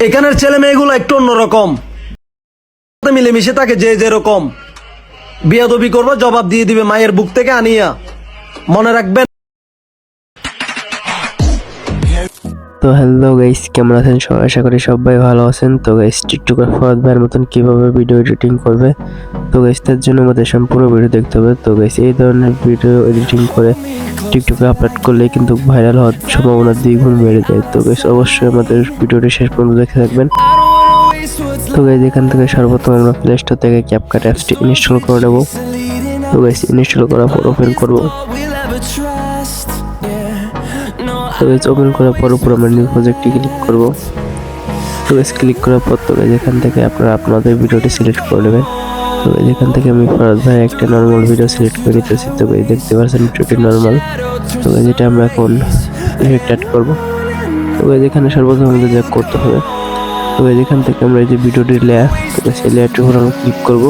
এখানের ছেলে মেয়েগুলো একটু অন্যরকম, মিলেমিশে থাকে যে যেরকম। বিয়াদবি করবো জবাব দিয়ে দিবে মায়ের বুক থেকে আনিয়া, মনে রাখবেন। তো হ্যালো গাইস, কেমন আছেন সবাই? আশা করি সবাই ভালো আছেন। তো গাইস, টিকটকার ফরহাদ ভাইয়ের মতন কিভাবে ভিডিও এডিটিং করবে, তো গাইস তার জন্য আমাদের সম্পূর্ণ ভিডিও দেখতে হবে। তো গাইস এই ধরনের ভিডিও এডিটিং করে টিকটকে আপলোড করলে কিন্তু ভাইরাল হওয়ার সম্ভাবনা দ্বিগুণ বেড়ে যায়। তো গাইস অবশ্যই আমাদের ভিডিওটি শেষ পর্যন্ত দেখে থাকবেন। তো গাইস এখান থেকে সর্বপ্রথম আমরা প্লে স্টোর থেকে ক্যাপকাট অ্যাপসটি ইনস্টল করে নেব। তো গাইস ইনস্টল করার পর ওপেন করব। তো গাইস ওপেন করার পর উপর আমরা নিউ প্রজেক্টে ক্লিক করব। তো গাইস ক্লিক করার পর তো গাইস এখান থেকে আপনারা আপনাদের ভিডিওটি সিলেক্ট করে নেবেন। তো গাইস এখান থেকে আমি ফরহাদ ভাই একটা নরমাল ভিডিও সিলেক্ট করে নিতেছি। তো গাইস দেখতে পাচ্ছেন ভিডিওটি নরমাল। তো গাইস এটা আমরা এখন ইফেক্ট অ্যাড করব। তো গাইস এখানে সর্বপ্রথম আমাদের যা করতে হবে, তো গাইস এখান থেকে আমরা এই যে ভিডিওটির লেয়ার, তো গাইস এই লেয়ারটির উপর আমরা ক্লিক করব।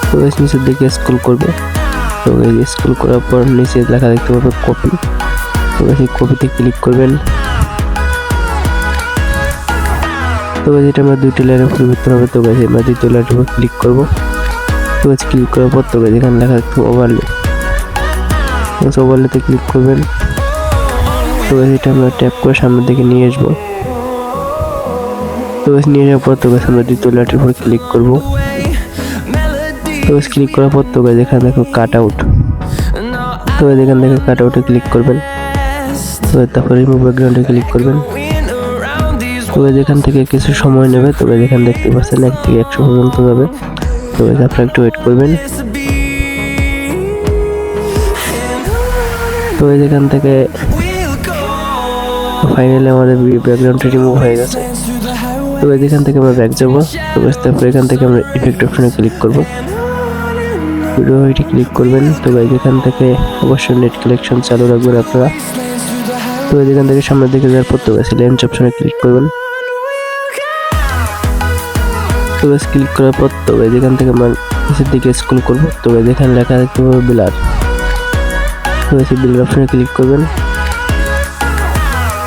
তো গাইস নিচের দিকে স্ক্রল করব। তো গাইস স্ক্রল করার পর নিচে লেখা দেখতে পাবেন কপি। তো গাইস এই কপিতে ক্লিক করবেন। তো গাইস এটা আমরা দুইটা লেয়ারে পরিবর্তন হবে। তো গাইস আমরা দ্বিতীয় লেয়ারের উপর ক্লিক করব। তো গাইস ক্লিক করার পর তো গাইস এখানে লেখা দেখতে ওভারলে, তো ওভারলেতে ক্লিক করবেন। তো গাইস এটা আমরা ট্যাপ করে সামনের দিকে নিয়ে আসবো। তো গাইস নিয়ে যাওয়ার পর তো গাইস আমরা দ্বিতীয় লেয়ারের উপর ক্লিক করব। তো গাইস ক্লিক করার পর তো গাইস এখানে দেখো কাট আউট। তো গাইস এখান থেকে কাট আউটে ক্লিক করবেন। তো তারপর রিমুভ ব্যাকগ্রাউন্ডে ক্লিক করবেন। তো গাইস এখান থেকে কিছু সময় নেবে। তো গাইস এখানে দেখতে পাচ্ছেন 1 থেকে 100 পর্যন্ত যাবে। তো গাইস আপনারা একটু ওয়েট করবেন। তো গাইস এখান থেকে ফাইনালি আমাদের ব্যাকগ্রাউন্ডটা রিমুভ হয়ে গেছে। তো গাইস এখান থেকে আমরা ব্যাক যাব। তো গাইস তারপর এখান থেকে আমরা ইফেক্ট অপশনে ক্লিক করব। ভিডিও এটি ক্লিক করবেন। তো গাইস এখান থেকে অবশ্যই নেট কালেকশন চালু রাখবেন আপনারা। তো গাইস এখান থেকে সামনের দিকে যাওয়ার পর তো গাইস লেন্স অপশনে ক্লিক করবেন। তো গাইস ক্লিক করার পর তো গাইস এখান থেকে আমরা নিচের দিকে স্ক্রল করব। তো গাইস এখানে লেখা দেখতে পাবেন ব্লার। তো গাইস ব্লার অপশনে ক্লিক করবেন।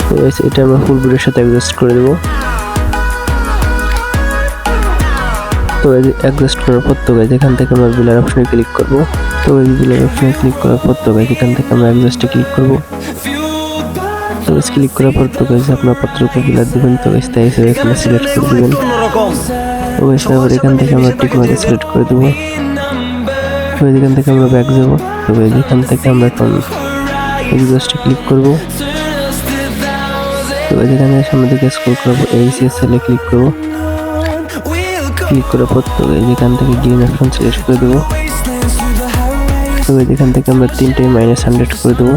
তো গাইস এটা আমরা ফুল ভিডিওর সাথে অ্যাডজাস্ট করে দেব। তো গাইস অ্যাডজাস্ট করার পর তো গাইস এখান থেকে আমরা ব্লার অপশনে ক্লিক করব। তো গাইস ব্লার অপশনে ক্লিক করার পর তো গাইস এখান থেকে আমরা অ্যাডজাস্টে ক্লিক করব। তো গাইস ক্লিক করার পর তো গাইস আপনারা কতটুকু ব্লার দিবেন তো গাইস তাই হিসেবে এখানে সিলেক্ট করে দিবেন। তো গাইস তারপর এখান থেকে আমরা টিক মার্কে সিলেক্ট করে দেব। তো এখান থেকে আমরা ব্যাক যাব। তো গাইস এখান থেকে আমরা এখন অ্যাডজাস্টে ক্লিক করব। তো গাইস এখানে সামনের দিকে স্ক্রল করব, 𝐴𝐶SL এ ক্লিক করব। ক্লিক করার পর তো গাইস এখান থেকে গ্রিন অপশন সিলেক্ট করে দেব। তো গাইস এখান থেকে আমরা 3টে -100 করে দেব।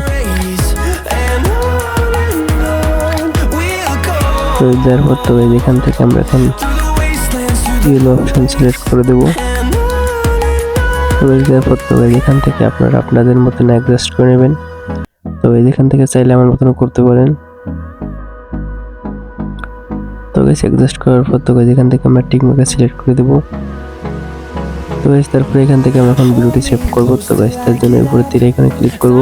তো তারপর তো গাইস এখান থেকে আমরা এখন ইয়েলো অপশন সিলেক্ট করে দেব। তো গাইস তারপর তো গাইস এখান থেকে আপনারা আপনাদের মতন অ্যাডজাস্ট করে নেবেন। তো গাইস এখান থেকে চাইলে আমার মতন করতে পারেন। তো গাইস অ্যাডজাস্ট করার পর তো গাইস এখান থেকে আমরা টিক মার্কে সিলেক্ট করে দেব। তো গাইস তারপর এখান থেকে আমরা এখন ভিডিওটি সেভ করব। তো গাইস তার জন্য উপরে তীর আইকনে ক্লিক করব।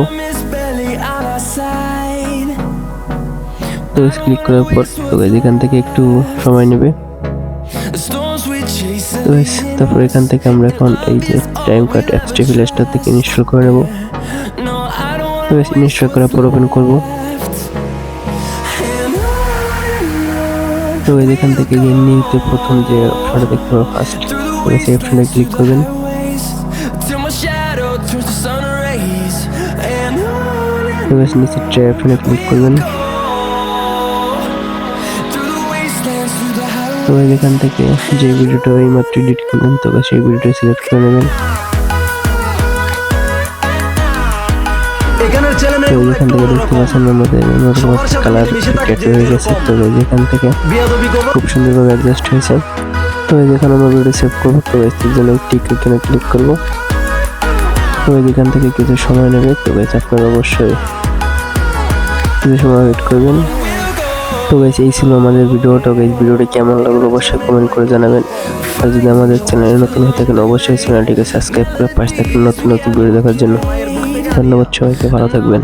তো গাইস ক্লিক করার পর তো গাইস এখান থেকে একটু সময় নেবে। তো গাইস তারপর এখান থেকে আমরা এখন এই যে টাইম কাট অ্যাপসটি প্লে স্টোর থেকে ইনস্টল করে নেব। তো গাইস ইনস্টল করার পর ওপেন করব। তো এখান থেকে যে নিচে প্রথম যে অপশনটা দেখতে পাবো ফার্স্ট, তো সেই অপশনে ক্লিক করবেন। তো নিচে ট্রে অপশনে ক্লিক করবেন। তো এখান থেকে যে ভিডিওটা এইমাত্র এডিট করলেন তো সেই ভিডিওটা সিলেক্ট করে নেবেন। তো এখান থেকে দেখতে পাচ্ছেন আমাদের কালার ক্যাট হয়ে গেছে। তো এখান থেকে খুব সুন্দরভাবে অ্যাডজাস্ট হয়েছে। তো এখানে আমরা ভিডিও সেভ করবো। তো এর জন্য টিক এখানে ক্লিক করবো। তো এখান থেকে কিছু সময় নেবে। তো গাইস আপনারা অবশ্যই কিছু সময় ওয়েট করবেন। তো গাইস এই ছিল আমাদের ভিডিওটা। গাইস ভিডিওটি কেমন লাগলো অবশ্যই কমেন্ট করে জানাবেন। আর যদি আমাদের চ্যানেলে নতুন হয়ে থাকেন অবশ্যই চ্যানেলটিকে সাবস্ক্রাইব করে পাশে থাকুন নতুন নতুন ভিডিও দেখার জন্য। ধন্যবাদ সবাইকে, ভালো থাকবেন।